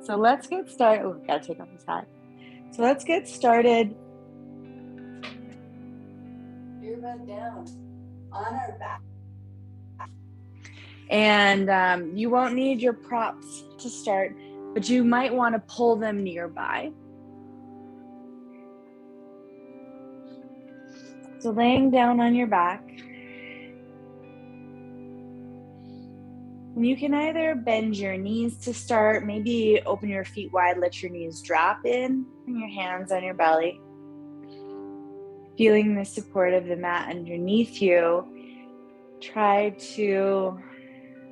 So let's get started. Oh, gotta take off his hat. So let's get started. Earbud down on our back. And you won't need your props to start, but you might want to pull them nearby. So laying down on your back. And you can either bend your knees to start, maybe open your feet wide, let your knees drop in, and your hands on your belly. Feeling the support of the mat underneath you, try to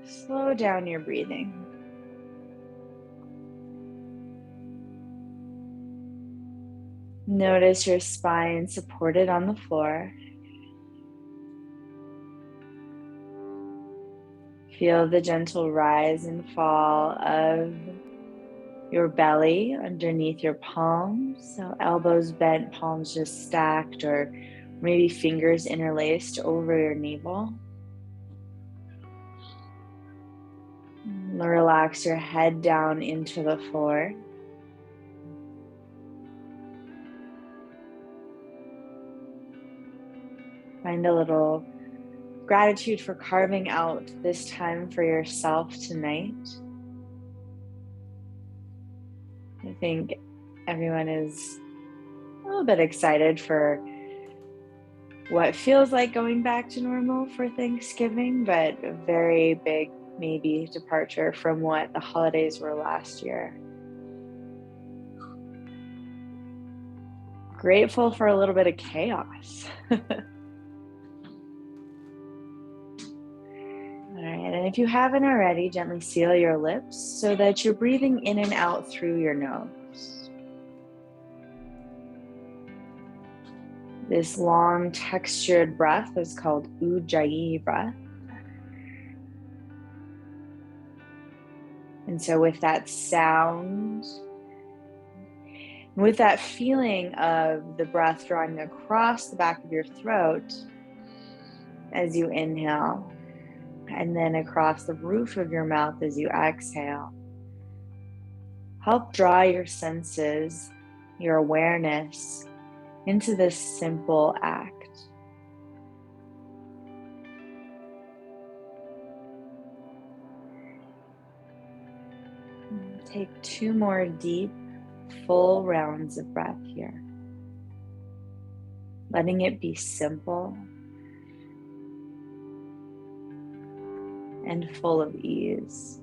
slow down your breathing. Notice your spine supported on the floor. Feel the gentle rise and fall of your belly underneath your palms. So elbows bent, palms just stacked, or maybe fingers interlaced over your navel. Relax your head down into the floor. Find a little gratitude for carving out this time for yourself tonight. I think everyone is a little bit excited for what feels like going back to normal for Thanksgiving, but a very big maybe departure from what the holidays were last year. Grateful for a little bit of chaos. All right, and if you haven't already, gently seal your lips so that you're breathing in and out through your nose. This long textured breath is called Ujjayi breath. And so with that sound, with that feeling of the breath drawing across the back of your throat as you inhale, and then across the roof of your mouth as you exhale, help draw your senses, your awareness into this simple act. Take 2 more deep, full rounds of breath here. Letting it be simple and full of ease.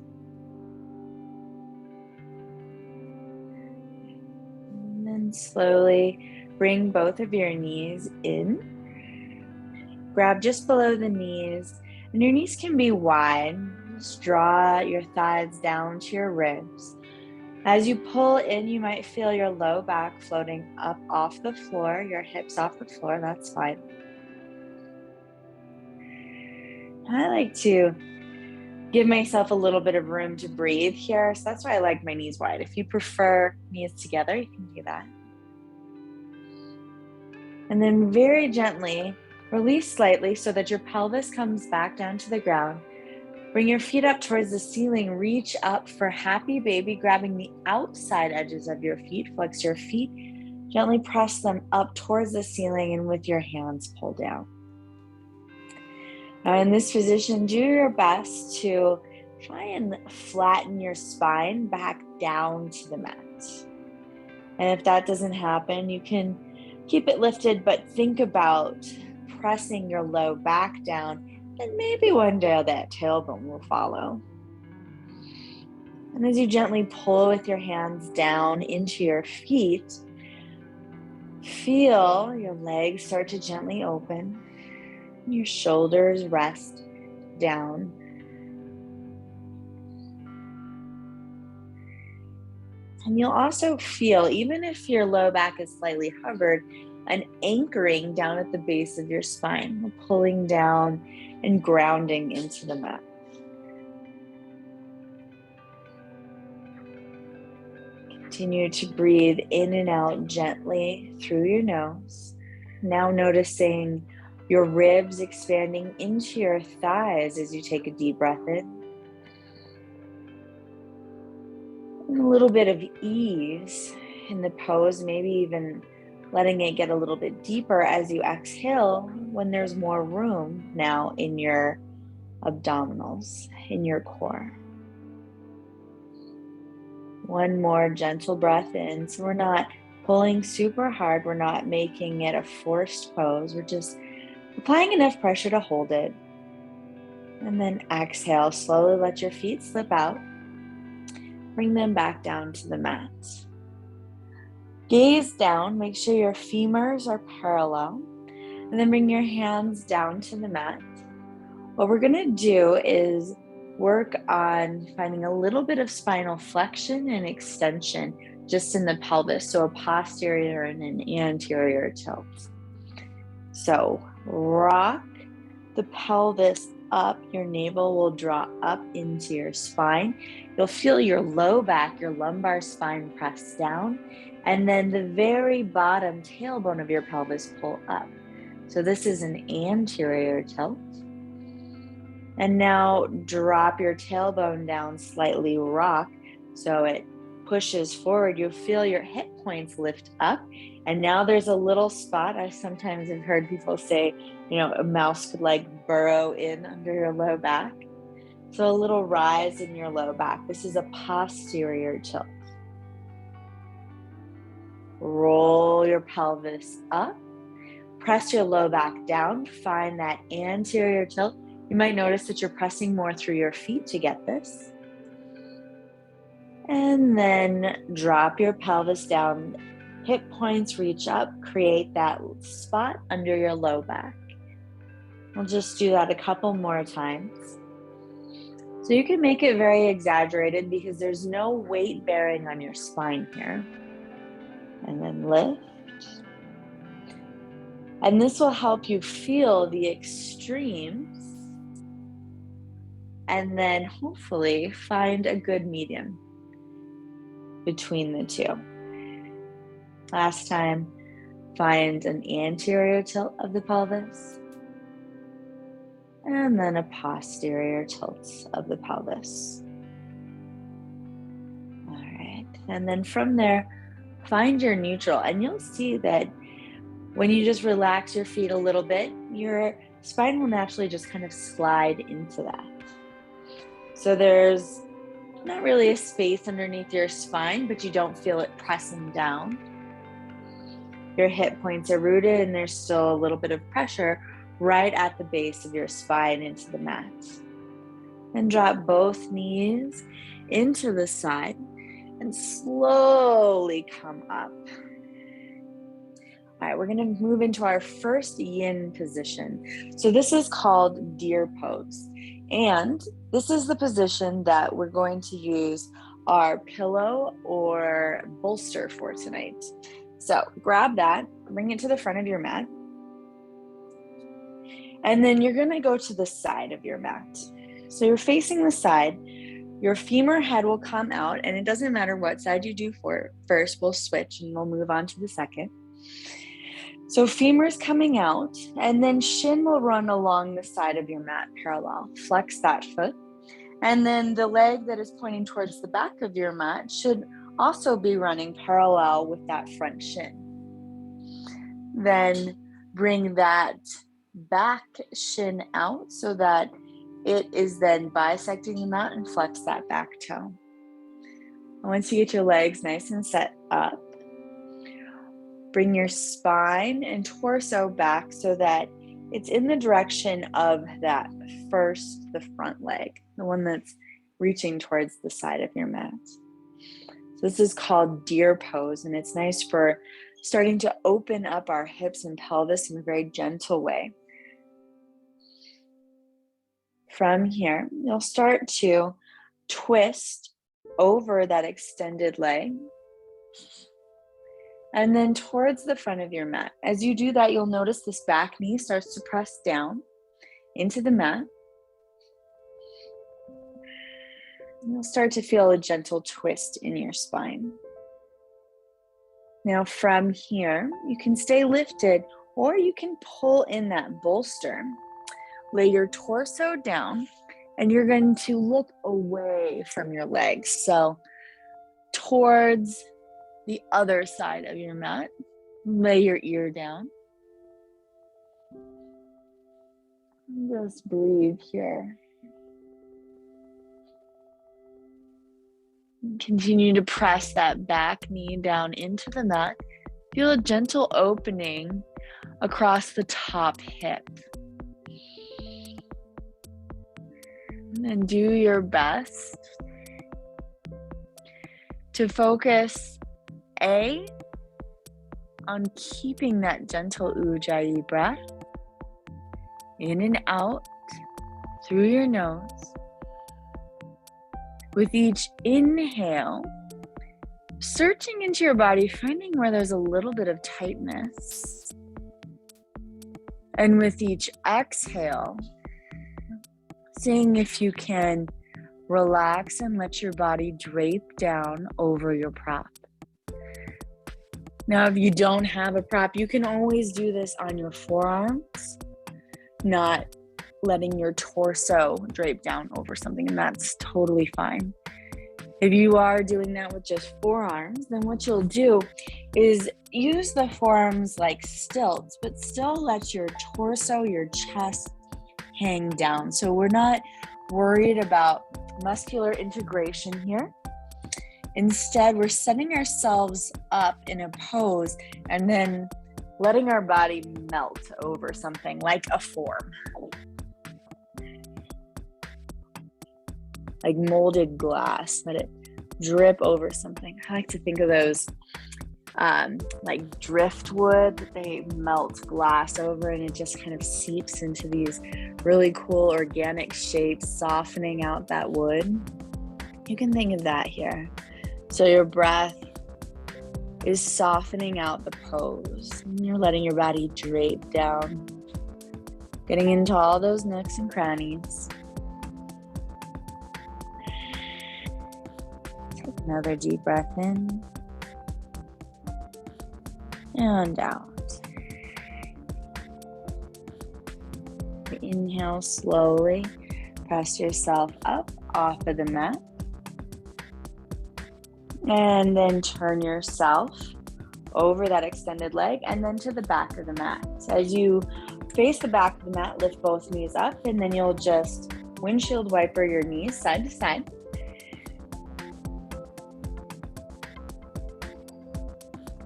And then slowly bring both of your knees in. Grab just below the knees, and your knees can be wide. Just draw your thighs down to your ribs. As you pull in, you might feel your low back floating up off the floor, your hips off the floor, that's fine. I like to give myself a little bit of room to breathe here, so that's why I like my knees wide. If you prefer knees together, you can do that. And then very gently release slightly so that your pelvis comes back down to the ground. Bring your feet up towards the ceiling. Reach up for happy baby, grabbing the outside edges of your feet. Flex your feet. Gently press them up towards the ceiling, and with your hands pull down. Now in this position, do your best to try and flatten your spine back down to the mat. And if that doesn't happen, you can keep it lifted, but think about pressing your low back down. And maybe one day that tailbone will follow. And as you gently pull with your hands down into your feet, feel your legs start to gently open. Your shoulders rest down. And you'll also feel, even if your low back is slightly hovered, an anchoring down at the base of your spine, pulling down and grounding into the mat. Continue to breathe in and out gently through your nose. Now noticing your ribs expanding into your thighs as you take a deep breath in. And a little bit of ease in the pose, maybe even letting it get a little bit deeper as you exhale when there's more room now in your abdominals, in your core. One more gentle breath in. So we're not pulling super hard. We're not making it a forced pose. We're just applying enough pressure to hold it. And then exhale, slowly let your feet slip out. Bring them back down to the mat. Gaze down, make sure your femurs are parallel, and then bring your hands down to the mat. What we're gonna do is work on finding a little bit of spinal flexion and extension just in the pelvis, so a posterior and an anterior tilt. So rock the pelvis up, your navel will draw up into your spine. You'll feel your low back, your lumbar spine press down, and then the very bottom tailbone of your pelvis pull up. So this is an anterior tilt. And now drop your tailbone down, slightly rock so it pushes forward. You'll feel your hip points lift up. And now there's a little spot. I sometimes have heard people say, a mouse could like burrow in under your low back. So a little rise in your low back. This is a posterior tilt. Roll your pelvis up. Press your low back down. Find that anterior tilt. You might notice that you're pressing more through your feet to get this. And then drop your pelvis down. Hip points reach up, create that spot under your low back. We'll just do that a couple more times. So you can make it very exaggerated because there's no weight bearing on your spine here. And then lift. And this will help you feel the extremes and then hopefully find a good medium between the two. Last time, find an anterior tilt of the pelvis and then a posterior tilt of the pelvis. All right, and then from there, find your neutral, and you'll see that when you just relax your feet a little bit, your spine will naturally just kind of slide into that. So there's not really a space underneath your spine, but you don't feel it pressing down. Your hip points are rooted and there's still a little bit of pressure right at the base of your spine into the mat. And drop both knees into the side and slowly come up. All right, we're gonna move into our first yin position. So this is called deer pose. And this is the position that we're going to use our pillow or bolster for tonight. So grab that, bring it to the front of your mat. And then you're gonna go to the side of your mat. So you're facing the side, your femur head will come out, and it doesn't matter what side you do first, we'll switch and we'll move on to the second. So femur's coming out, and then shin will run along the side of your mat parallel. Flex that foot. And then the leg that is pointing towards the back of your mat should also be running parallel with that front shin. Then bring that back shin out so that it is then bisecting the mat, and flex that back toe. And once you get your legs nice and set up, bring your spine and torso back so that it's in the direction of the front leg, the one that's reaching towards the side of your mat. So this is called deer pose, and it's nice for starting to open up our hips and pelvis in a very gentle way. From here, you'll start to twist over that extended leg and then towards the front of your mat. As you do that, you'll notice this back knee starts to press down into the mat. You'll start to feel a gentle twist in your spine. Now from here, you can stay lifted or you can pull in that bolster. Lay your torso down and you're going to look away from your legs. So towards the other side of your mat. Lay your ear down. Just breathe here. Continue to press that back knee down into the mat. Feel a gentle opening across the top hip. And do your best to focus on keeping that gentle ujjayi breath in and out through your nose. With each inhale, searching into your body, finding where there's a little bit of tightness. And with each exhale, seeing if you can relax and let your body drape down over your prop. Now, if you don't have a prop, you can always do this on your forearms, not letting your torso drape down over something, and that's totally fine. If you are doing that with just forearms, then what you'll do is use the forearms like stilts, but still let your torso, your chest hang down. So we're not worried about muscular integration here. Instead, we're setting ourselves up in a pose and then letting our body melt over something like a form. Like molded glass, let it drip over something. I like to think of those like driftwood that they melt glass over, and it just kind of seeps into these really cool organic shapes, softening out that wood. You can think of that here. So your breath is softening out the pose. And you're letting your body drape down, getting into all those nooks and crannies. Take another deep breath in and out. Inhale slowly. Press yourself up off of the mat. And then turn yourself over that extended leg and then to the back of the mat. So as you face the back of the mat, lift both knees up, and then you'll just windshield wiper your knees side to side.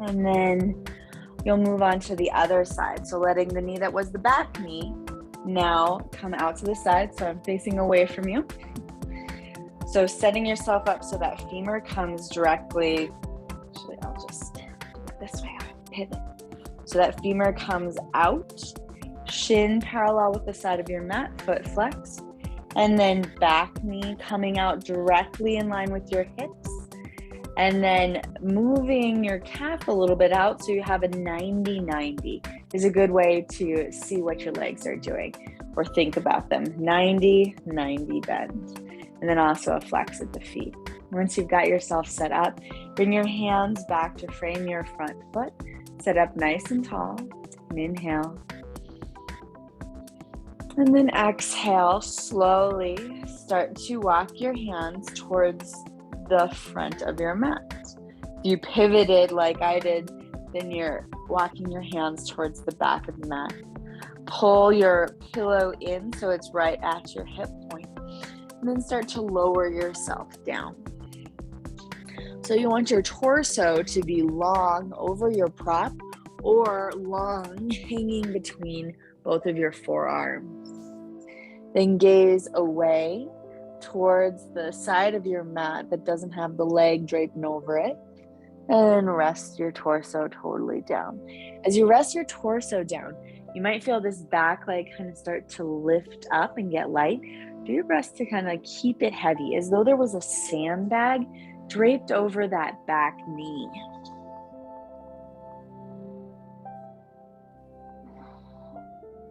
And then you'll move on to the other side. So letting the knee that was the back knee now come out to the side. So I'm facing away from you. So setting yourself up so that femur comes directly, actually I'll just do it this way, I'll pivot. So that femur comes out, shin parallel with the side of your mat, foot flex, and then back knee coming out directly in line with your hips. And then moving your calf a little bit out so you have a 90-90 is a good way to see what your legs are doing or think about them. 90-90 bend. And then also a flex at the feet. Once you've got yourself set up, bring your hands back to frame your front foot. Set up nice and tall. And inhale. And then exhale, slowly start to walk your hands towards the front of your mat. If you pivoted like I did, then you're walking your hands towards the back of the mat. Pull your pillow in so it's right at your hip point. And then start to lower yourself down. So you want your torso to be long over your prop or long hanging between both of your forearms. Then gaze away towards the side of your mat that doesn't have the leg draping over it, and rest your torso totally down. As you rest your torso down, you might feel this back leg kind of start to lift up and get light. Do your best to kind of keep it heavy, as though there was a sandbag draped over that back knee.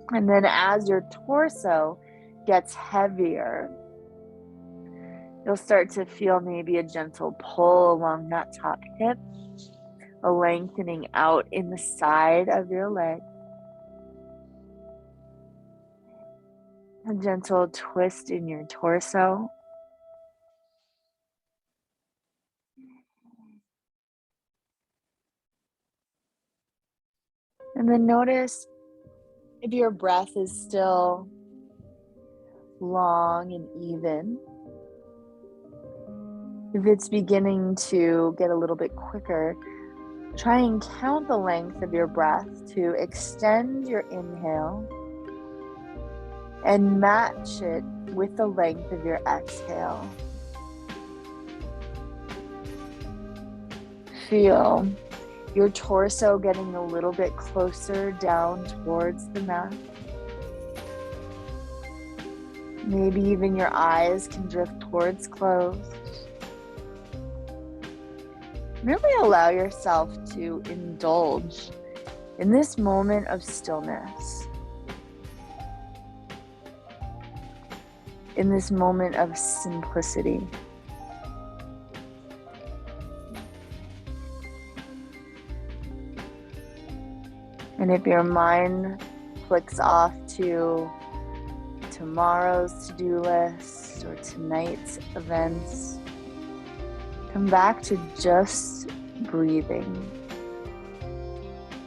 And then as your torso gets heavier, you'll start to feel maybe a gentle pull along that top hip, a lengthening out in the side of your leg, a gentle twist in your torso. And then notice if your breath is still long and even. If it's beginning to get a little bit quicker, try and count the length of your breath to extend your inhale and match it with the length of your exhale. Feel your torso getting a little bit closer down towards the mat. Maybe even your eyes can drift towards closed. Really allow yourself to indulge in this moment of stillness, in this moment of simplicity. And if your mind flicks off to tomorrow's to-do list or tonight's events, come back to just breathing.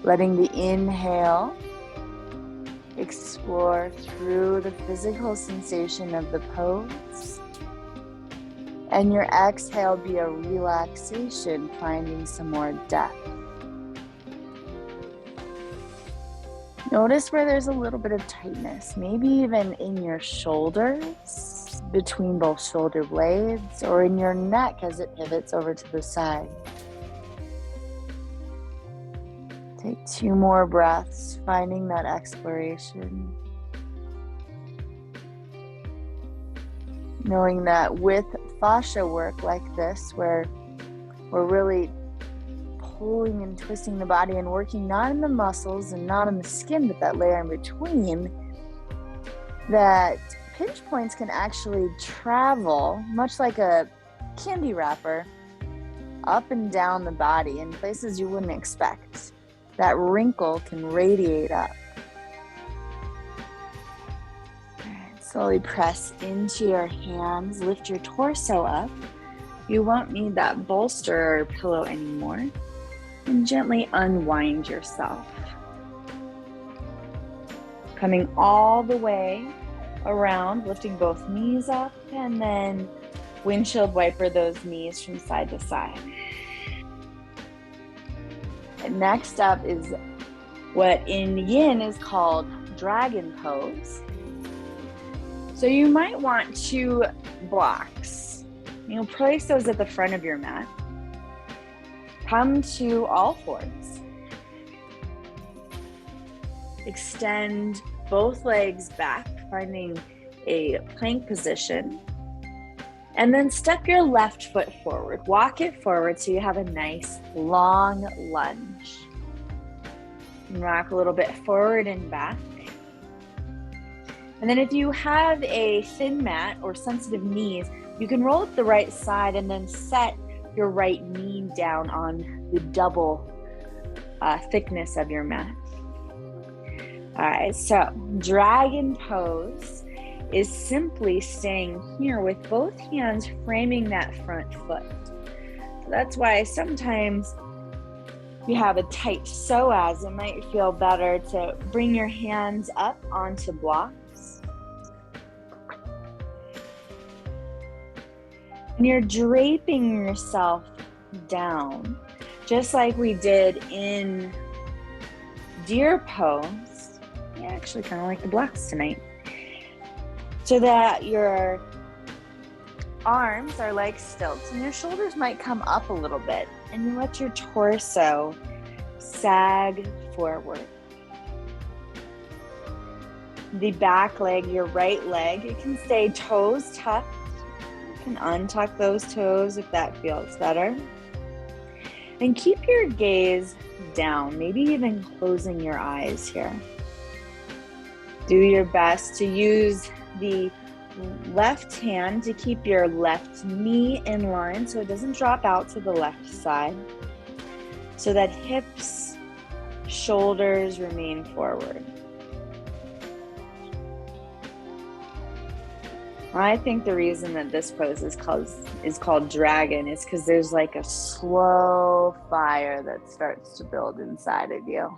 Letting the inhale explore through the physical sensation of the pose, and your exhale be a relaxation, finding some more depth. Notice where there's a little bit of tightness, maybe even in your shoulders, between both shoulder blades, or in your neck as it pivots over to the side. Take 2 more breaths, finding that exploration. Knowing that with fascia work like this, where we're really pulling and twisting the body and working not in the muscles and not in the skin, but that layer in between, that pinch points can actually travel, much like a candy wrapper, up and down the body in places you wouldn't expect. That wrinkle can radiate up. All right, slowly press into your hands, lift your torso up. You won't need that bolster or pillow anymore. And gently unwind yourself. Coming all the way around, lifting both knees up, and then windshield wiper those knees from side to side. And next up is what in yin is called dragon pose. So you might want 2 blocks. You'll place those at the front of your mat. Come to all fours. Extend both legs back, finding a plank position. And then step your left foot forward. Walk it forward so you have a nice long lunge. And rock a little bit forward and back. And then if you have a thin mat or sensitive knees, you can roll it the right side and then set your right knee down on the double thickness of your mat. All right, so dragon pose is simply staying here with both hands framing that front foot. So that's why sometimes if you have a tight psoas, it might feel better to bring your hands up onto blocks. And you're draping yourself down, just like we did in deer pose. Yeah, actually kind of like the blocks tonight. So that your arms are like stilts and your shoulders might come up a little bit, and you let your torso sag forward. The back leg, your right leg, it can stay toes tucked. You can untuck those toes if that feels better. And keep your gaze down, maybe even closing your eyes here. Do your best to use the left hand to keep your left knee in line so it doesn't drop out to the left side, so that hips, shoulders remain forward. I think the reason that this pose is called dragon is because there's like a slow fire that starts to build inside of you.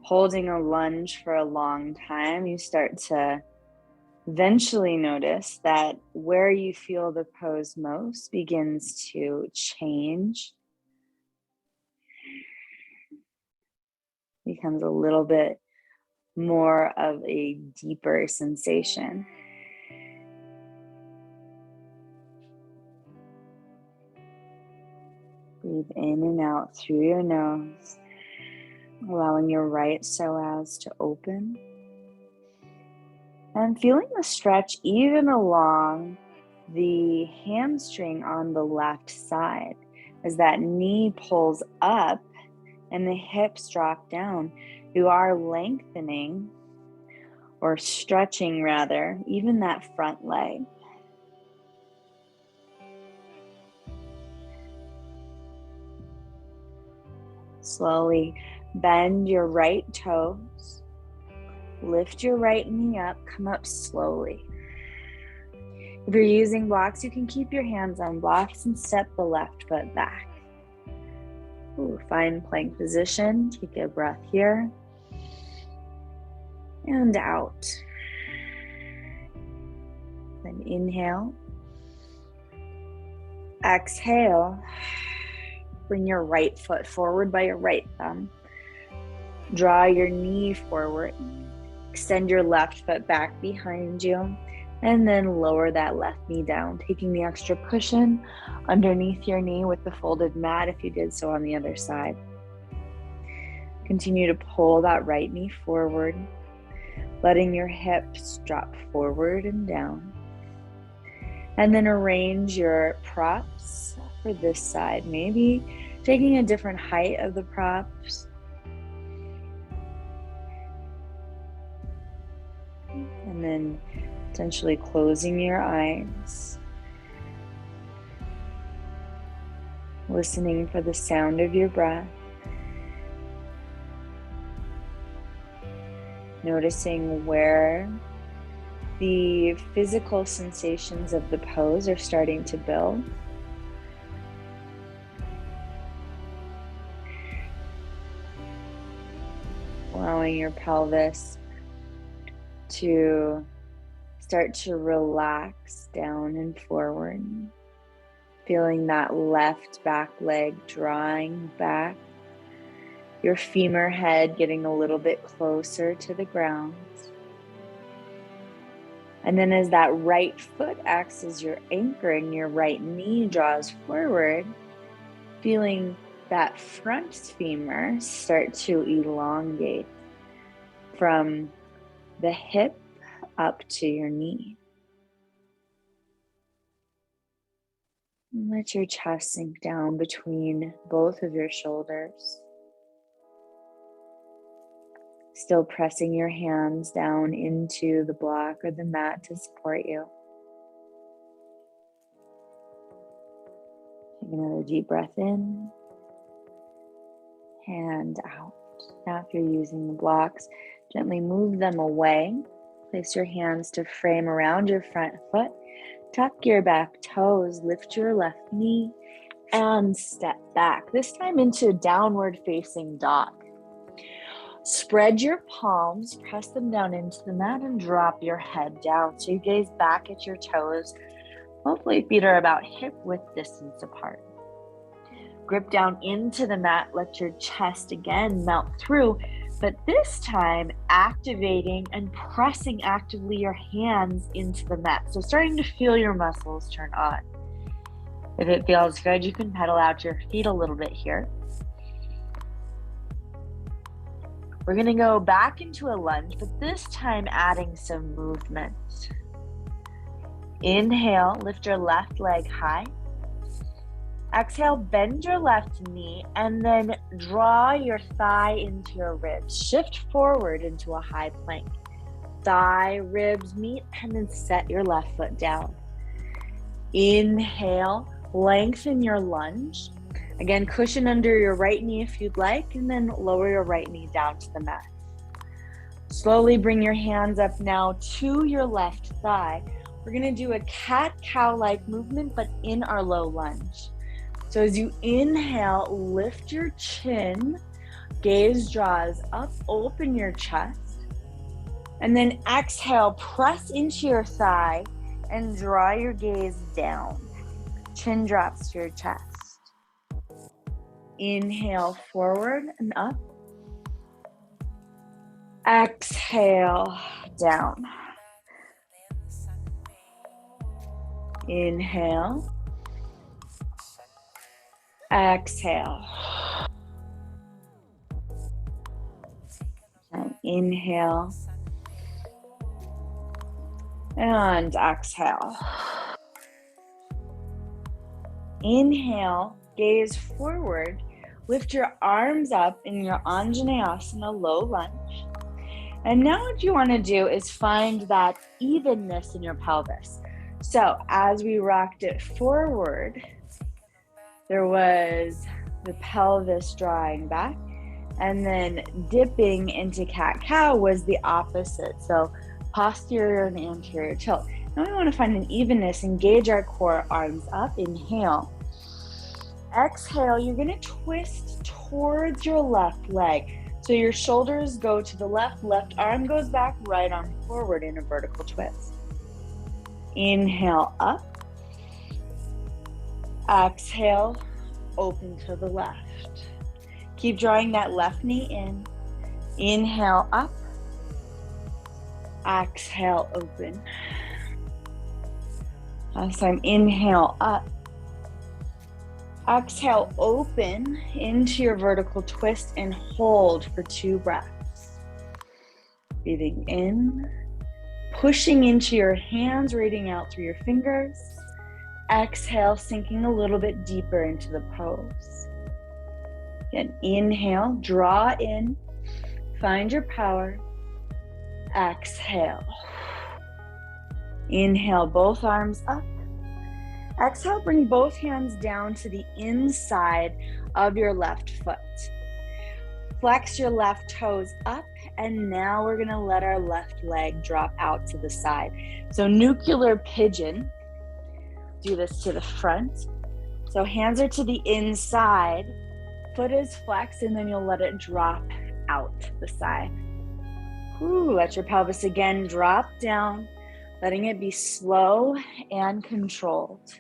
holding a lunge for a long time, you start to eventually notice that where you feel the pose most begins to change, becomes a little bit more of a deeper sensation. Breathe in and out through your nose, allowing your right psoas to open. And feeling the stretch even along the hamstring on the left side as that knee pulls up and the hips drop down. You are lengthening or stretching rather, even that front leg. Slowly bend your right toes. Lift your right knee up, come up slowly. If you're using blocks, you can keep your hands on blocks and step the left foot back. Find plank position, take a breath here and out. Then inhale. Exhale. Bring your right foot forward by your right thumb. Draw your knee forward. Extend your left foot back behind you, and then lower that left knee down, taking the extra cushion underneath your knee with the folded mat if you did so on the other side. Continue to pull that right knee forward, letting your hips drop forward and down. And then arrange your props for this side, maybe taking a different height of the props. And then potentially closing your eyes, listening for the sound of your breath, noticing where the physical sensations of the pose are starting to build. Allowing your pelvis to start to relax down and forward. Feeling that left back leg drawing back. Your femur head getting a little bit closer to the ground. And then as that right foot acts as your anchor and your right knee draws forward, feeling that front femur start to elongate from the hip up to your knee. And let your chest sink down between both of your shoulders. Still pressing your hands down into the block or the mat to support you. Take another deep breath in and out. Now if you're using the blocks, gently move them away. Place your hands to frame around your front foot. Tuck your back toes, lift your left knee, and step back. This time into downward facing dog. Spread your palms, press them down into the mat, and drop your head down. So you gaze back at your toes. Hopefully feet are about hip width distance apart. Grip down into the mat, let your chest again melt through, but this time activating and pressing actively your hands into the mat. So starting to feel your muscles turn on. If it feels good, you can pedal out your feet a little bit here. We're gonna go back into a lunge, but this time adding some movement. Inhale, lift your left leg high. Exhale, bend your left knee and then draw your thigh into your ribs. Shift forward into a high plank. Thigh, ribs meet, and then set your left foot down. Inhale, lengthen your lunge. Again, cushion under your right knee if you'd like, and then lower your right knee down to the mat. Slowly bring your hands up now to your left thigh. We're gonna do a cat-cow-like movement, but in our low lunge. So as you inhale, lift your chin, Gaze draws up, open your chest. And then exhale, press into your thigh and draw your gaze down. Chin drops to your chest. Inhale forward and up. Exhale down. Inhale. Exhale. And inhale. And exhale. Inhale, gaze forward. Lift your arms up in your Anjaneyasana low lunge. And now what you want to do is find that evenness in your pelvis. So as we rocked it forward, there was the pelvis drawing back, and then dipping into cat-cow was the opposite. So posterior and anterior tilt. Now we want to find an evenness, engage our core, arms up, inhale. Exhale, you're going to twist towards your left leg. So your shoulders go to the left, left arm goes back, right arm forward in a vertical twist. Inhale up. Exhale, open to the left. Keep drawing that left knee in. Inhale up. Exhale, open. Last time, inhale up. Exhale, open into your vertical twist and hold for 2 breaths. Breathing in, pushing into your hands, radiating out through your fingers. Exhale, sinking a little bit deeper into the pose. Again, inhale, draw in, find your power. Exhale. Inhale, both arms up. Exhale, bring both hands down to the inside of your left foot. Flex your left toes up, and now we're gonna let our left leg drop out to the side. So nuclear pigeon, do this to the front. So hands are to the inside, foot is flexed, and then you'll let it drop out the side. Let your pelvis again drop down, letting it be slow and controlled.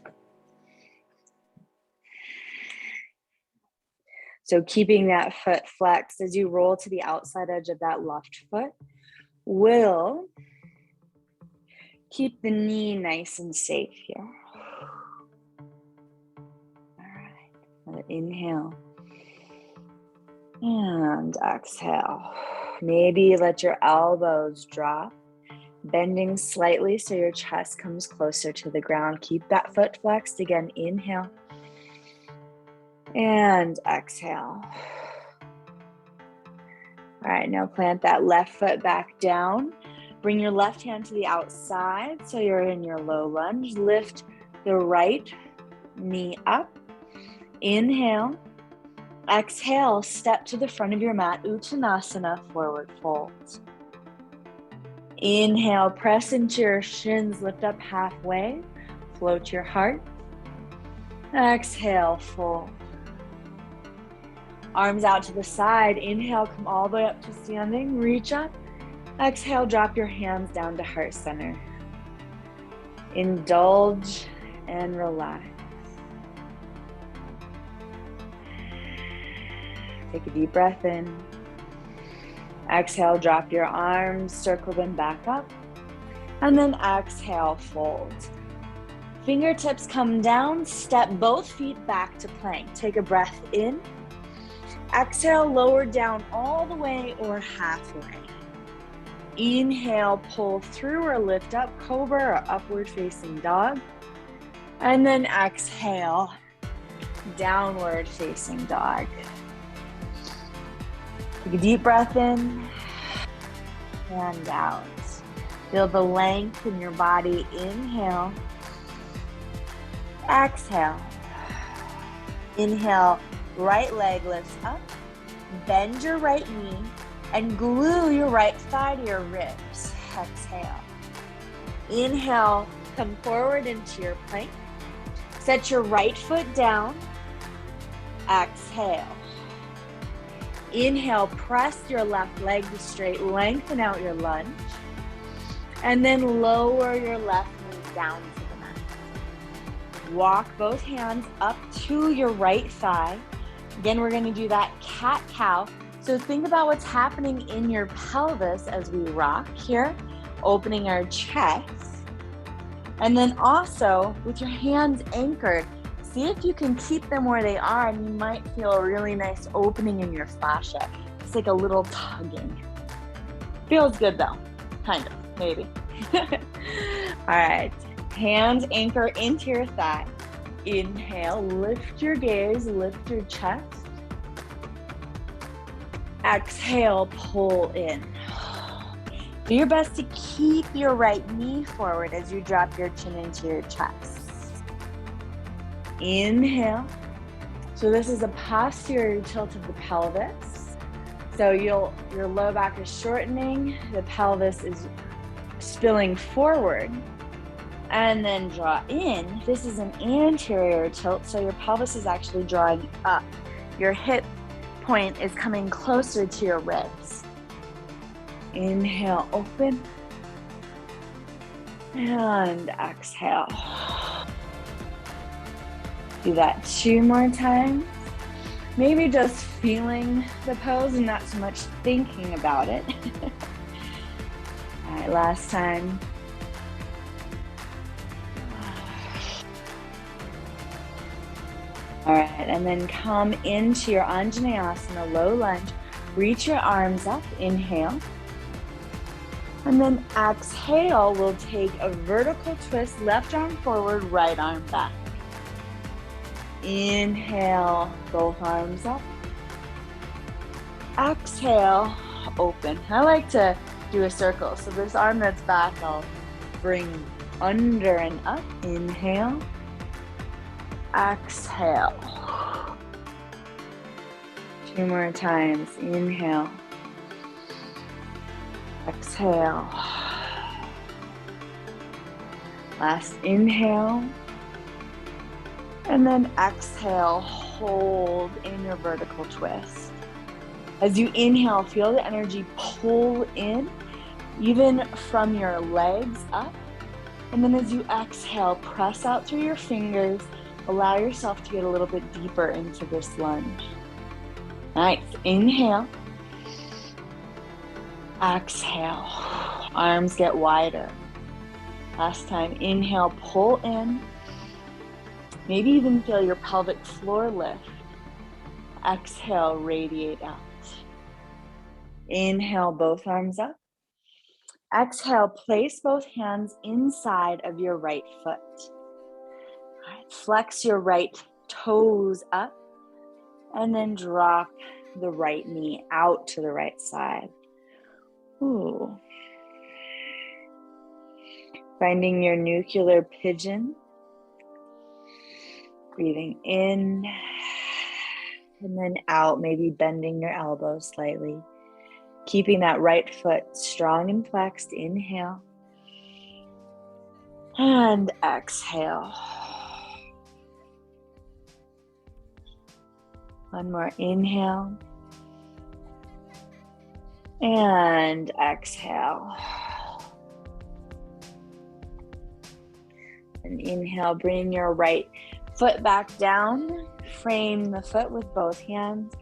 So keeping that foot flexed as you roll to the outside edge of that left foot will keep the knee nice and safe here. All right, another inhale and exhale. Maybe let your elbows drop, bending slightly so your chest comes closer to the ground. Keep that foot flexed. Again, inhale and exhale. All right, now plant that left foot back down. Bring your left hand to the outside so you're in your low lunge. Lift the right knee up. Inhale. Exhale, step to the front of your mat, Uttanasana, forward fold. Inhale, press into your shins, lift up halfway, float your heart. Exhale, fold. Arms out to the side. Inhale, come all the way up to standing, reach up. Exhale, drop your hands down to heart center. Indulge and relax. Take a deep breath in. Exhale, drop your arms, circle them back up. And then exhale, fold. Fingertips come down, step both feet back to plank. Take a breath in. Exhale, lower down all the way or halfway. Inhale, pull through or lift up, cobra or upward facing dog. And then exhale, downward facing dog. Take a deep breath in and out. Feel the length in your body. Inhale. Exhale. Inhale, right leg lifts up. Bend your right knee and glue your right thigh to your ribs. Exhale. Inhale, come forward into your plank. Set your right foot down. Exhale. Inhale, press your left leg straight, lengthen out your lunge, and then lower your left knee down to the mat. Walk both hands up to your right thigh. Again, we're gonna do that cat-cow. So think about what's happening in your pelvis as we rock here, opening our chest. And then also, with your hands anchored, see if you can keep them where they are, and you might feel a really nice opening in your fascia. It's like a little tugging. Feels good though, kind of, maybe. All right, hands anchor into your thigh. Inhale, lift your gaze, lift your chest. Exhale, pull in. Do your best to keep your right knee forward as you drop your chin into your chest. Inhale. So this is a posterior tilt of the pelvis. So your low back is shortening, the pelvis is spilling forward, and then draw in. This is an anterior tilt, so your pelvis is actually drawing up. Your hip point is coming closer to your ribs. Inhale, open, and exhale. Do that 2 more times. Maybe just feeling the pose and not so much thinking about it. All right, last time. All right, and then come into your Anjaneyasana, low lunge. Reach your arms up, inhale. And then exhale, we'll take a vertical twist, left arm forward, right arm back. Inhale, both arms up. Exhale, open. I like to do a circle. So this arm that's back, I'll bring under and up. Inhale. Exhale. 2 more times. Inhale. Exhale. Last inhale. And then exhale, hold in your vertical twist. As you inhale, feel the energy pull in, even from your legs up. And then as you exhale, press out through your fingers. Allow yourself to get a little bit deeper into this lunge. Nice. Inhale. Exhale. Arms get wider. Last time. Inhale, pull in. Maybe even feel your pelvic floor lift. Exhale, radiate out. Inhale, both arms up. Exhale, place both hands inside of your right foot. All right, flex your right toes up and then drop the right knee out to the right side. Ooh. Finding your nuclear pigeon. Breathing in and then out, maybe bending your elbows slightly. Keeping that right foot strong and flexed. Inhale. And exhale. One more inhale. And exhale. And inhale, bring your right foot back down. Frame the foot with both hands.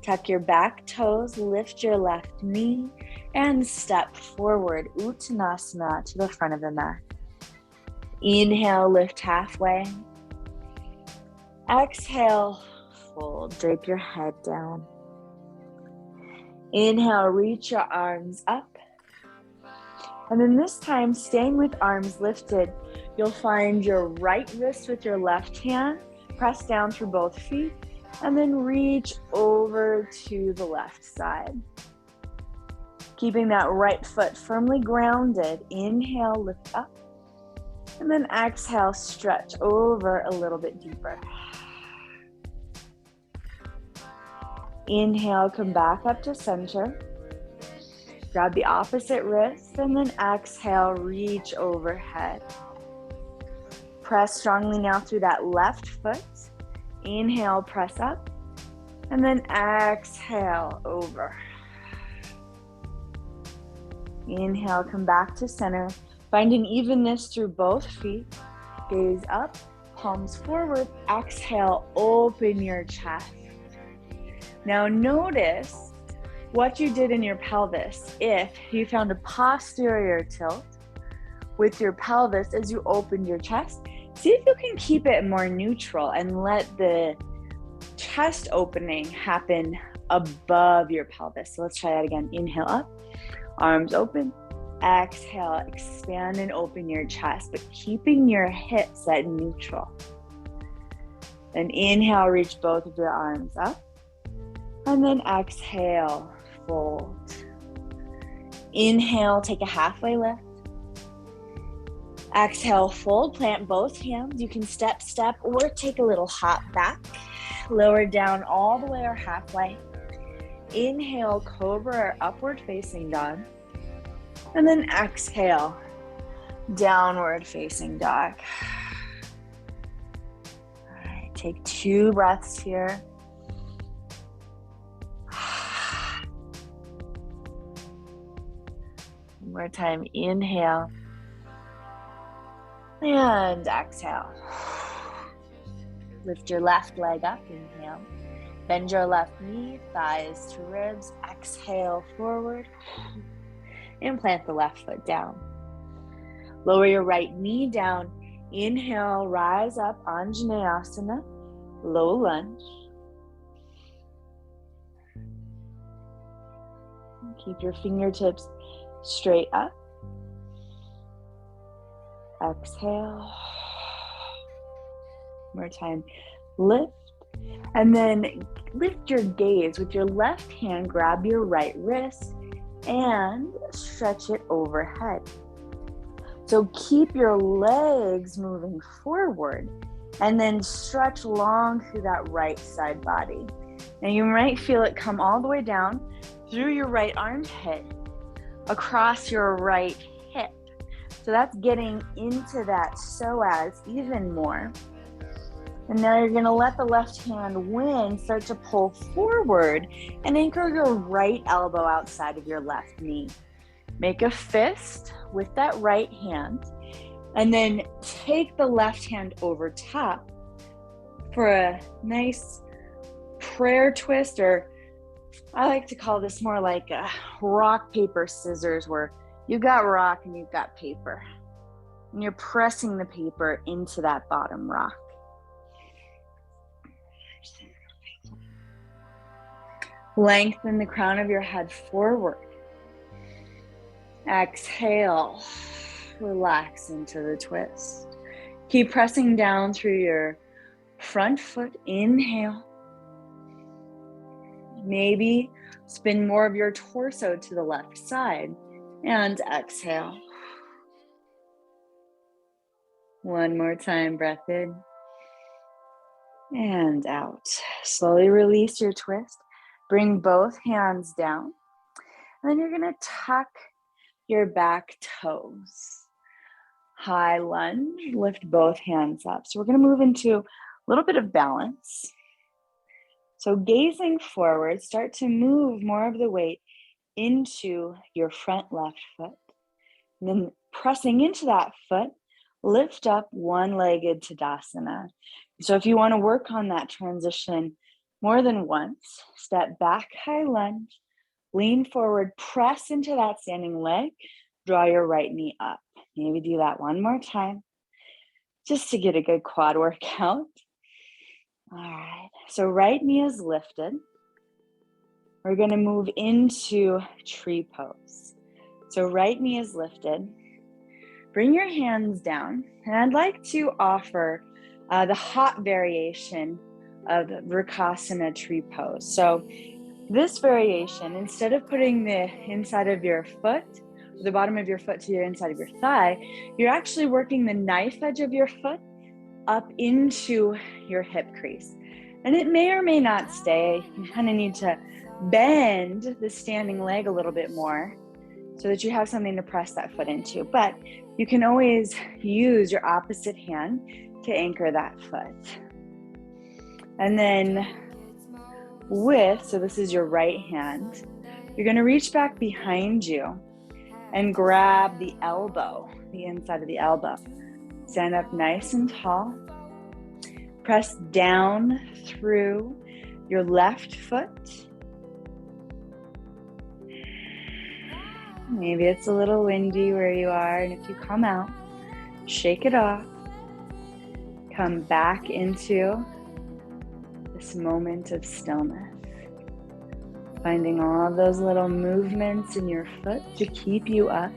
Tuck your back toes, lift your left knee, and step forward, Uttanasana, to the front of the mat. Inhale, lift halfway. Exhale, fold, drape your head down. Inhale, reach your arms up. And then this time, staying with arms lifted, you'll find your right wrist with your left hand, press down through both feet, and then reach over to the left side. Keeping that right foot firmly grounded. Inhale, lift up. And then exhale, stretch over a little bit deeper. Inhale, come back up to center. Grab the opposite wrist and then exhale, reach overhead. Press strongly now through that left foot. Inhale, press up. And then exhale over. Inhale, come back to center. Find an evenness through both feet. Gaze up, palms forward. Exhale, open your chest. Now notice what you did in your pelvis. If you found a posterior tilt with your pelvis as you opened your chest, see if you can keep it more neutral and let the chest opening happen above your pelvis. So let's try that again. Inhale up, arms open. Exhale, expand and open your chest, but keeping your hips at neutral. Then inhale, reach both of your arms up. And then exhale, fold. Inhale, take a halfway lift. Exhale, fold, plant both hands. You can step, or take a little hop back. Lower down all the way or halfway. Inhale, cobra or upward facing dog. And then exhale, downward facing dog. All right, take 2 breaths here. One more time, inhale. And exhale. Lift your left leg up, inhale. Bend your left knee, thighs to ribs. Exhale, forward. And plant the left foot down. Lower your right knee down. Inhale, rise up, Anjaneyasana, low lunge. Keep your fingertips straight up. Exhale. One more time. Lift. And then lift your gaze. With your left hand, grab your right wrist and stretch it overhead. So keep your legs moving forward and then stretch long through that right side body. Now you might feel it come all the way down through your right armpit, across your right hip. So that's getting into that psoas even more. And now you're going to let the left hand wing start to pull forward and anchor your right elbow outside of your left knee. Make a fist with that right hand and then take the left hand over top for a nice prayer twist, or I like to call this more like a rock, paper, scissors, where you've got rock and you've got paper. And you're pressing the paper into that bottom rock. Lengthen the crown of your head forward. Exhale, relax into the twist. Keep pressing down through your front foot. Inhale. Maybe spin more of your torso to the left side. And exhale. One more time, breath in. And out. Slowly release your twist. Bring both hands down. And then you're going to tuck your back toes. High lunge, lift both hands up. So we're going to move into a little bit of balance. So gazing forward, start to move more of the weight into your front left foot. And then pressing into that foot, lift up one-legged Tadasana. So if you want to work on that transition more than once, step back, high lunge, lean forward, press into that standing leg, draw your right knee up. Maybe do that one more time, just to get a good quad workout. All right, so right knee is lifted. We're gonna move into tree pose. So right knee is lifted. Bring your hands down, and I'd like to offer the hot variation of Vrksasana tree pose. So this variation, instead of putting the inside of your foot, the bottom of your foot to the inside of your thigh, you're actually working the knife edge of your foot up into your hip crease. And it may or may not stay. You kind of need to bend the standing leg a little bit more so that you have something to press that foot into. But you can always use your opposite hand to anchor that foot. And then So this is your right hand. You're going to reach back behind you and grab the elbow, the inside of the elbow. Stand up nice and tall. Press down through your left foot. Maybe it's a little windy where you are, and if you come out, shake it off. Come back into this moment of stillness. Finding all of those little movements in your foot to keep you up.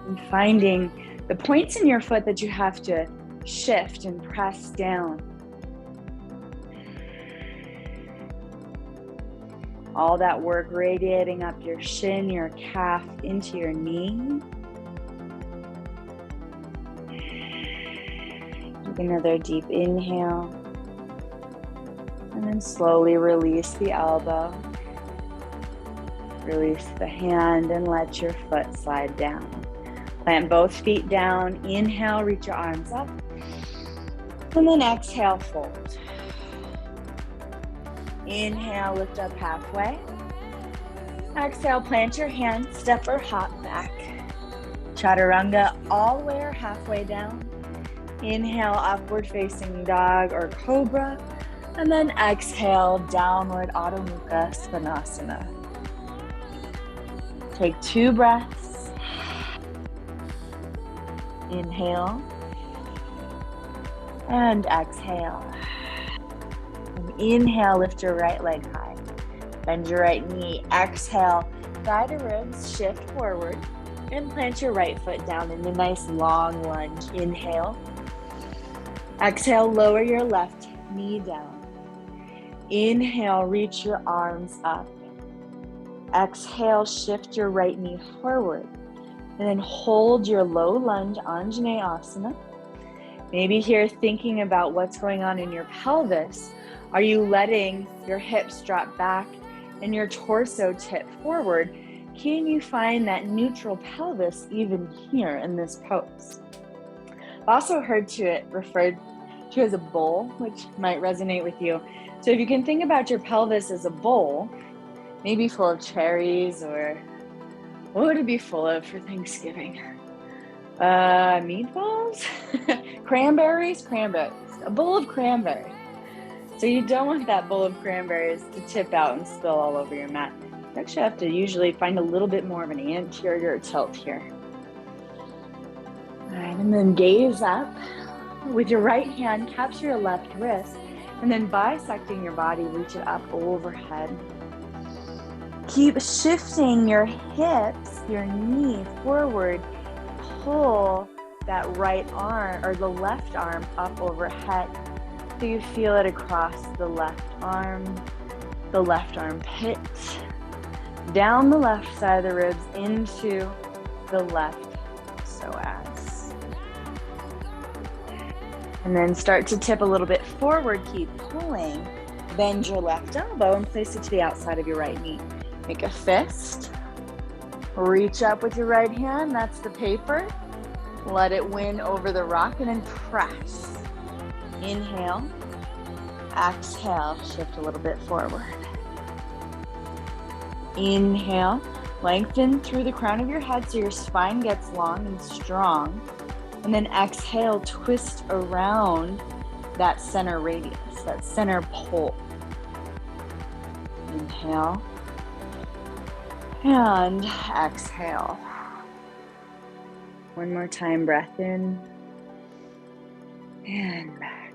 And finding the points in your foot that you have to shift and press down. All that work radiating up your shin, your calf, into your knee. Take another deep inhale. And then slowly release the elbow. Release the hand and let your foot slide down. Plant both feet down. Inhale, reach your arms up. And then exhale, fold. Inhale, lift up halfway. Exhale, plant your hands, step or hop back. Chaturanga all the way or halfway down. Inhale, upward facing dog or cobra. And then exhale, downward Adho Mukha Svanasana. Take 2 breaths. Inhale. And exhale. And inhale, lift your right leg high. Bend your right knee. Exhale, thigh to ribs, shift forward. And plant your right foot down in a nice long lunge. Inhale. Exhale, lower your left knee down. Inhale, reach your arms up. Exhale, shift your right knee forward. And then hold your low lunge, Anjaneyasana. Maybe here thinking about what's going on in your pelvis. Are you letting your hips drop back and your torso tip forward? Can you find that neutral pelvis even here in this pose? I've also heard it referred to as a bowl, which might resonate with you. So if you can think about your pelvis as a bowl, maybe full of cherries, or what would it be full of for Thanksgiving? Meatballs? Cranberries? A bowl of cranberries. So you don't want that bowl of cranberries to tip out and spill all over your mat. You actually have to usually find a little bit more of an anterior tilt here. All right, and then gaze up. With your right hand, capture your left wrist, and then bisecting your body, reach it up overhead. Keep shifting your hips, your knee forward. Pull that right arm or the left arm up overhead. So you feel it across the left armpit, down the left side of the ribs into the left psoas. And then start to tip a little bit forward, keep pulling. Bend your left elbow and place it to the outside of your right knee. Make a fist. Reach up with your right hand, that's the paper. Let it win over the rock and then press. Inhale. Exhale, shift a little bit forward. Inhale, lengthen through the crown of your head so your spine gets long and strong. And then exhale, twist around that center radius, that center pole. Inhale. And exhale. One more time, breath in and back.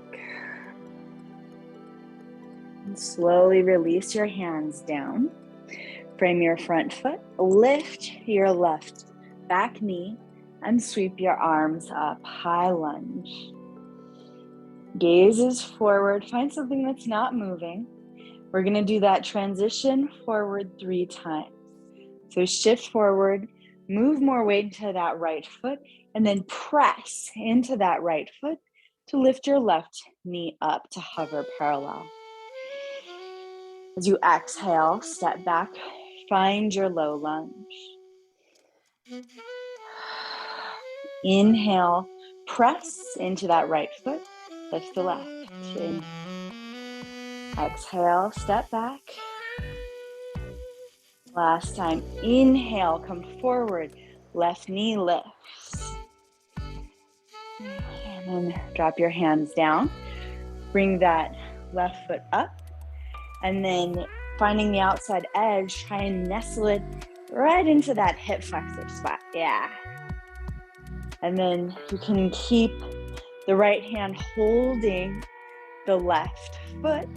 And slowly release your hands down. Frame your front foot, lift your left back knee, and sweep your arms up, high lunge. Gaze is forward, find something that's not moving. We're gonna do that transition forward 3 times. So shift forward, move more weight into that right foot, and then press into that right foot to lift your left knee up to hover parallel. As you exhale, step back, find your low lunge. Inhale, press into that right foot, lift the left. In. Exhale, step back. Last time, inhale, come forward, left knee lifts. And then drop your hands down. Bring that left foot up. And then finding the outside edge, try and nestle it right into that hip flexor spot. Yeah. And then you can keep the right hand holding the left foot.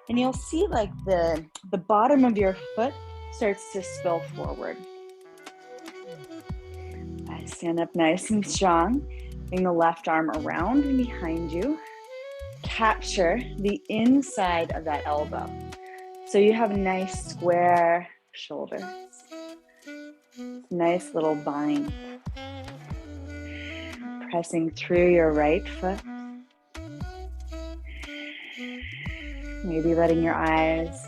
And you'll see like the bottom of your foot starts to spill forward. Stand up nice and strong. Bring the left arm around and behind you. Capture the inside of that elbow. So you have nice square shoulders. Nice little bind. Pressing through your right foot. Maybe letting your eyes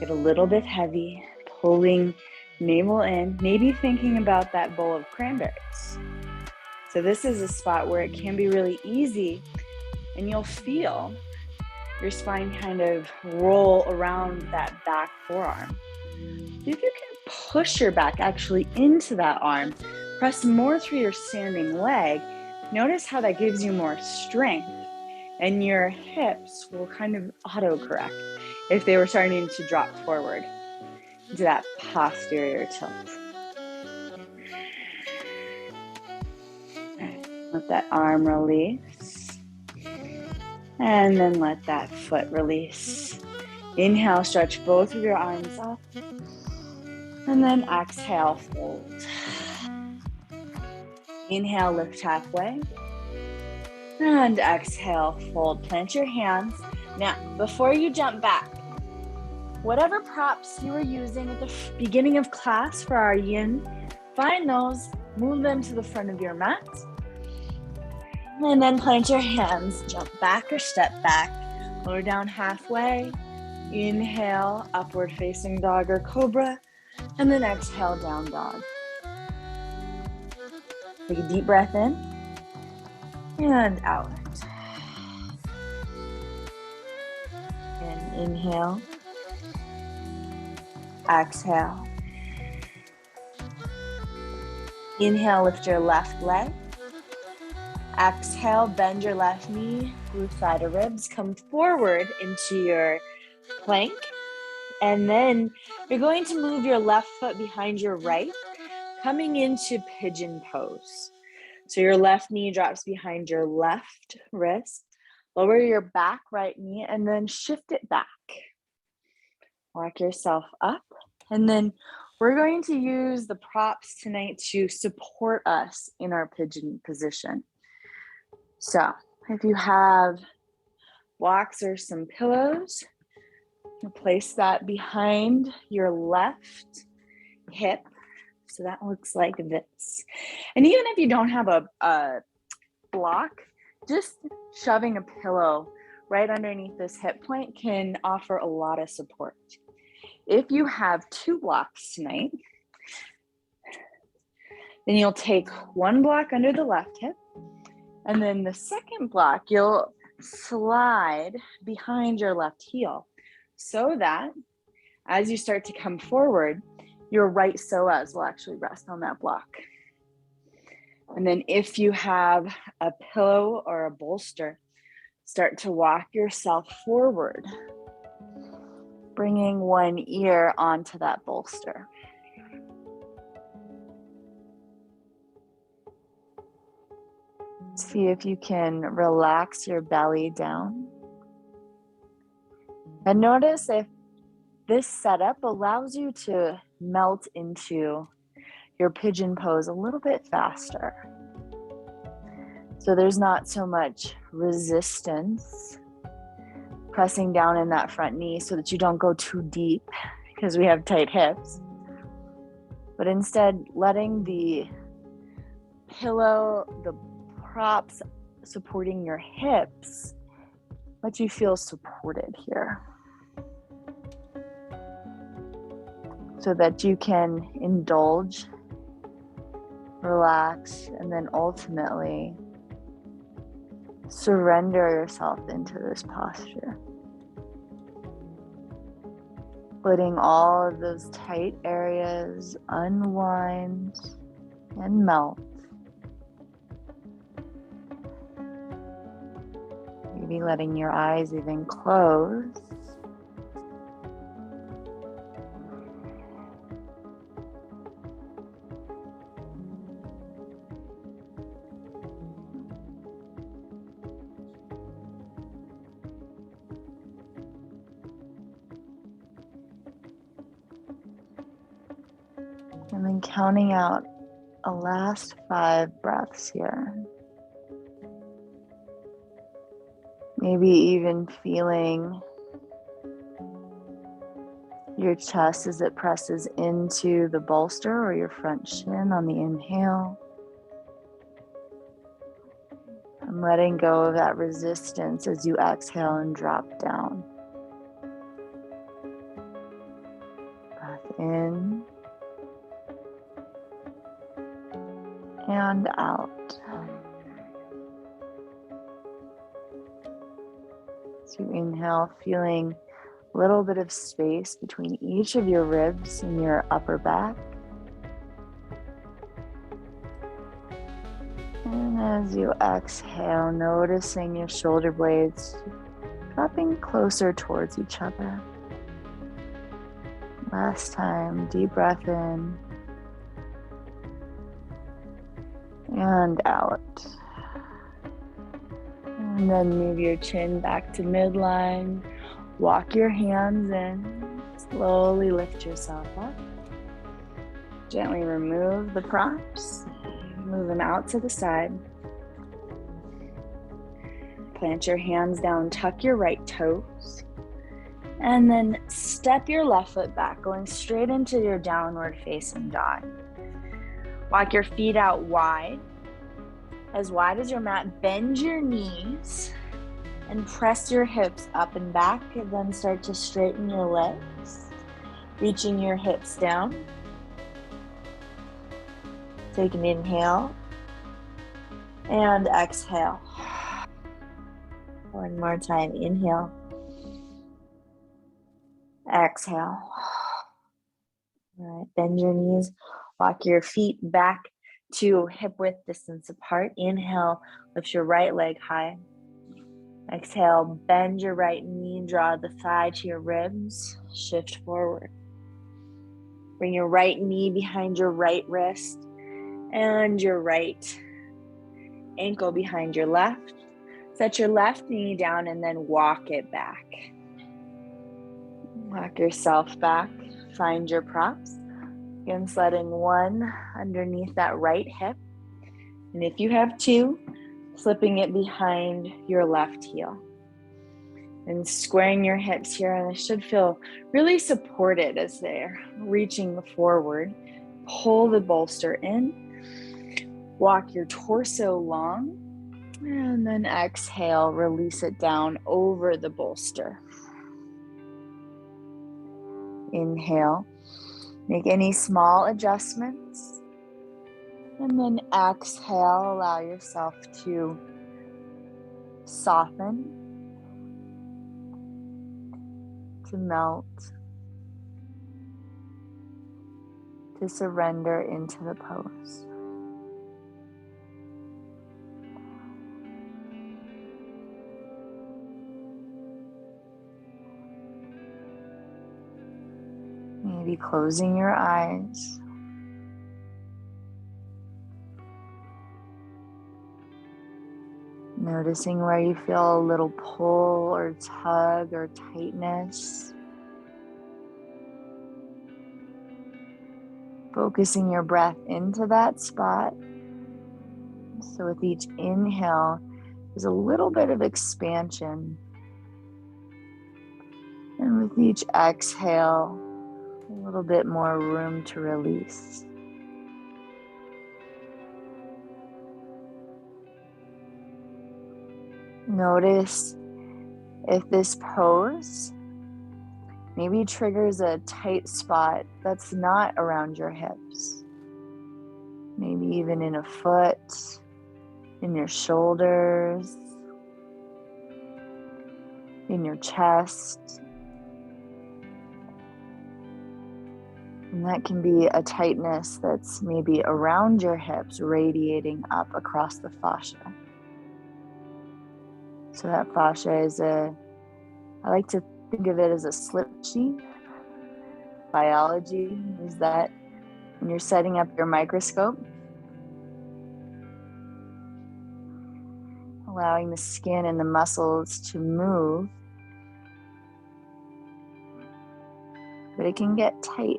get a little bit heavy, pulling navel in, maybe thinking about that bowl of cranberries. So this is a spot where it can be really easy, and you'll feel your spine kind of roll around that back forearm. If you can push your back actually into that arm, press more through your standing leg, notice how that gives you more strength, and your hips will kind of auto-correct if they were starting to drop forward into that posterior tilt. Let that arm release. And then let that foot release. Inhale, stretch both of your arms up. And then exhale, fold. Inhale, lift halfway. And exhale, fold. Plant your hands. Now, before you jump back, whatever props you were using at the beginning of class for our yin, find those, move them to the front of your mat. And then plant your hands, jump back or step back, lower down halfway. Inhale, upward facing dog or cobra, and then exhale, down dog. Take a deep breath in and out. And inhale, exhale. Inhale, lift your left leg. Exhale, bend your left knee, glute thigh to ribs, come forward into your plank. And then you're going to move your left foot behind your right, coming into pigeon pose. So your left knee drops behind your left wrist, lower your back right knee, and then shift it back. Walk yourself up. And then we're going to use the props tonight to support us in our pigeon position. So if you have blocks or some pillows, you place that behind your left hip. So that looks like this. And even if you don't have a block, just shoving a pillow right underneath this hip point can offer a lot of support. If you have 2 blocks tonight, then you'll take 1 block under the left hip, and then the second block you'll slide behind your left heel so that as you start to come forward, your right psoas will actually rest on that block. And then if you have a pillow or a bolster, start to walk yourself forward, bringing one ear onto that bolster. See if you can relax your belly down. And notice if this setup allows you to melt into your pigeon pose a little bit faster. So there's not so much resistance pressing down in that front knee so that you don't go too deep because we have tight hips. But instead, letting the pillow, the props supporting your hips, let you feel supported here. So that you can indulge, relax, and then ultimately surrender yourself into this posture. letting all of those tight areas unwind and melt. Maybe letting your eyes even close. And then counting out a last 5 breaths here. Maybe even feeling your chest as it presses into the bolster or your front shin on the inhale. And letting go of that resistance as you exhale and drop down. Breath in and out. As you inhale, feeling a little bit of space between each of your ribs and your upper back. And as you exhale, noticing your shoulder blades dropping closer towards each other. Last time, deep breath in and out. And then move your chin back to midline. Walk your hands in. Slowly lift yourself up. Gently remove the props. Move them out to the side. Plant your hands down, tuck your right toes. And then step your left foot back, going straight into your downward facing dog. Walk your feet out wide as your mat. Bend your knees and press your hips up and back, and then start to straighten your legs, reaching your hips down. Take an inhale and exhale. One more time, inhale, exhale. All right, bend your knees, walk your feet back to hip width distance apart. Inhale, lift your right leg high. Exhale, bend your right knee, draw the thigh to your ribs, shift forward. Bring your right knee behind your right wrist and your right ankle behind your left. Set your left knee down and then walk it back. Walk yourself back, find your props. Again, sliding one underneath that right hip. And if you have two, slipping it behind your left heel. And squaring your hips here, and they should feel really supported as they're reaching forward. Pull the bolster in. Walk your torso long. And then exhale, release it down over the bolster. Inhale. Make any small adjustments. And then exhale, allow yourself to soften, to melt, to surrender into the pose. Maybe closing your eyes. Noticing where you feel a little pull or tug or tightness. Focusing your breath into that spot. So with each inhale, there's a little bit of expansion. And with each exhale, a little bit more room to release. Notice if this pose maybe triggers a tight spot that's not around your hips. Maybe even in a foot, in your shoulders, in your chest. And that can be a tightness that's maybe around your hips, radiating up across the fascia. So that fascia is I like to think of it as a slip sheet. Biology is that when you're setting up your microscope, allowing the skin and the muscles to move, but it can get tight.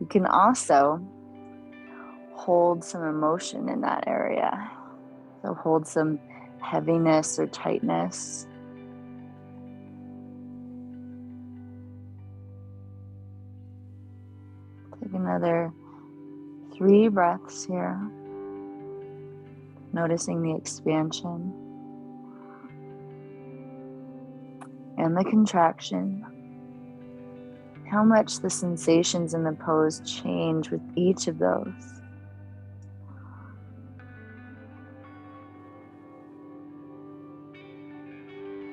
You can also hold some emotion in that area. So hold some heaviness or tightness. Take another 3 breaths here. Noticing the expansion and the contraction. How much the sensations in the pose change with each of those.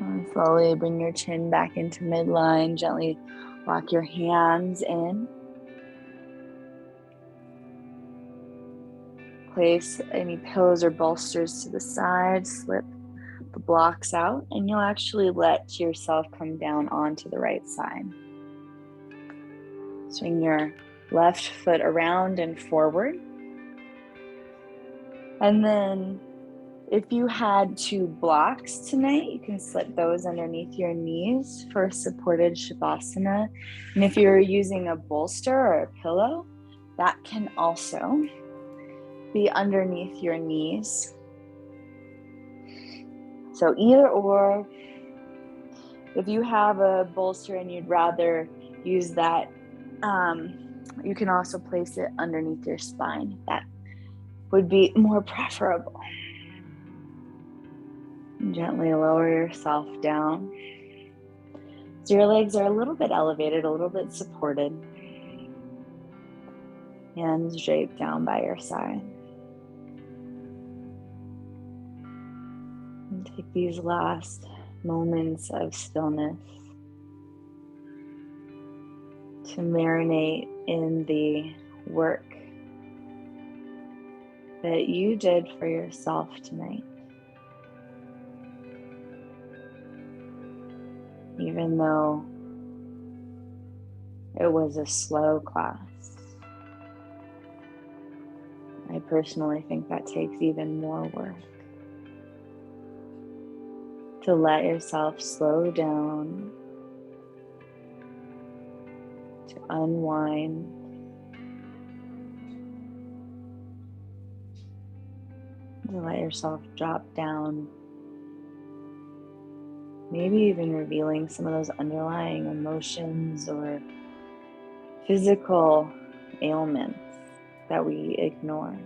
And slowly bring your chin back into midline. Gently lock your hands in. Place any pillows or bolsters to the side. Slip the blocks out, and you'll actually let yourself come down onto the right side. Swing your left foot around and forward. And then if you had 2 blocks tonight, you can slip those underneath your knees for supported Shavasana. And if you're using a bolster or a pillow, that can also be underneath your knees. So either or, if you have a bolster and you'd rather use that, you can also place it underneath your spine. That would be more preferable. And gently lower yourself down. So your legs are a little bit elevated, a little bit supported. Hands draped down by your side. And take these last moments of stillness to marinate in the work that you did for yourself tonight. Even though it was a slow class, I personally think that takes even more work. To let yourself slow down, to unwind, to let yourself drop down, maybe even revealing some of those underlying emotions or physical ailments that we ignore.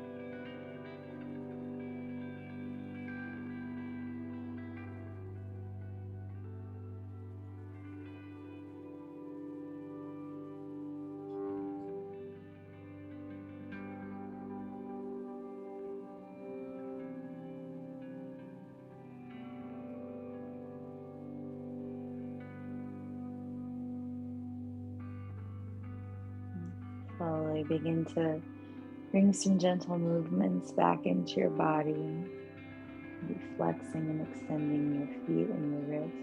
Slowly begin to bring some gentle movements back into your body. Be flexing and extending your feet and your wrists.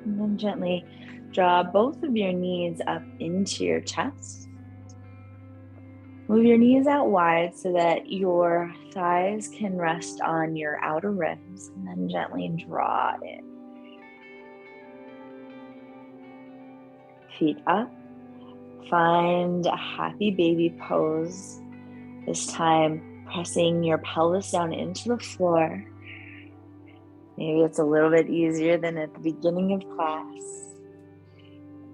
And then gently draw both of your knees up into your chest. Move your knees out wide so that your thighs can rest on your outer ribs, and then gently draw in. Feet up. Find a happy baby pose. This time, pressing your pelvis down into the floor. Maybe it's a little bit easier than at the beginning of class.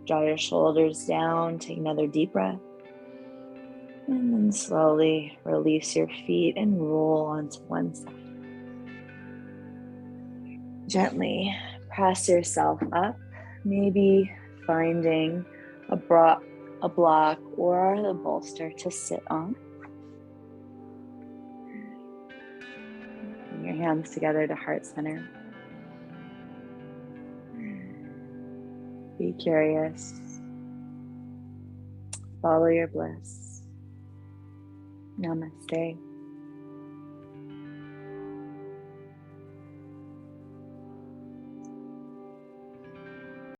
Draw your shoulders down. Take another deep breath. And then slowly release your feet and roll onto one side. Gently press yourself up, maybe finding a block or the bolster to sit on. Bring your hands together to heart center. Be curious. Follow your bliss. Namaste.